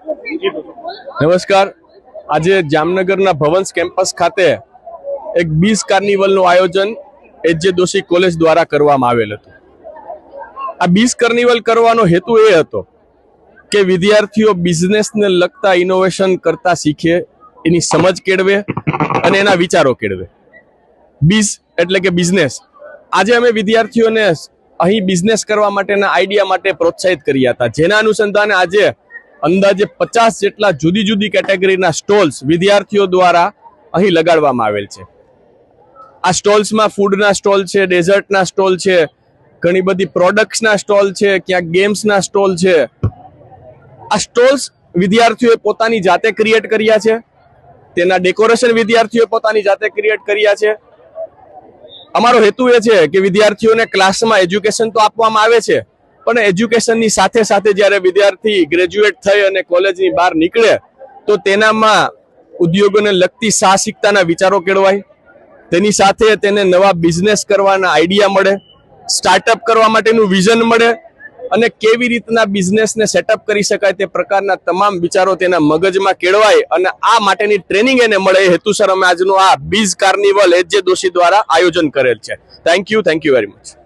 નમસ્કાર. આજે જામનગરના ભવન્સ કેમ્પસ ખાતે એક બીઝ કાર્નિવલનું આયોજન એચ.જે. દોશી કોલેજ દ્વારા કરવામાં આવેલ હતું. આ બીઝ કાર્નિવલ કરવાનો હેતુ એ હતો કે વિદ્યાર્થીઓ બિઝનેસને લગતા ઇનોવેશન કરતા શીખે, એની સમજ કેળવે અને એના વિચારો કેળવે. બીઝ એટલે કે બિઝનેસ. આજે અમે વિદ્યાર્થીઓને અહીં બિઝનેસ કરવા માટેના આઈડિયા માટે પ્રોત્સાહિત કર્યા હતા, જેના અનુસંધાને આજે અંદાજે 50 જેટલા જુદી જુદી કેટેગરીના સ્ટોલ્સ વિદ્યાર્થીઓ દ્વારા અહીં લગાડવામાં આવેલ છે. આ સ્ટોલ્સમાં ફૂડના સ્ટોલ છે, ડેઝર્ટના સ્ટોલ છે, ઘણી બધી પ્રોડક્ટ્સના સ્ટોલ છે, ક્યાંક ગેમ્સના સ્ટોલ છે. આ સ્ટોલ્સ વિદ્યાર્થીઓએ પોતાની જાતે ક્રિએટ કર્યા છે. તેના ડેકોરેશન વિદ્યાર્થીઓએ પોતાની જાતે ક્રિએટ કર્યા છે. અમારો હેતુ એ છે કે વિદ્યાર્થીઓને ક્લાસમાં એજ્યુકેશન તો આપવામાં આવે છે, પણ એજ્યુકેશનની સાથે સાથે જ્યારે વિદ્યાર્થી ગ્રેજ્યુએટ થઈ અને કોલેજની બહાર નીકળે તો તેનામાં ઉદ્યોગોને લગતી સાહસિકતાના વિચારો કેળવાય, તેની સાથે તેને નવા બિઝનેસ કરવાના આઈડિયા મળે, સ્ટાર્ટઅપ કરવા માટેનું વિઝન મળે અને કેવી રીતના બિઝનેસને સેટઅપ કરી શકાય તે પ્રકારના તમામ વિચારો તેના મગજમાં કેળવાય અને આ માટેની ટ્રેનિંગ એને મળે એ હેતુસર અમે આજનું આ બીઝ કાર્નિવલ એચ.જે. દોશી દ્વારા આયોજન કરેલ છે. Thank you very much.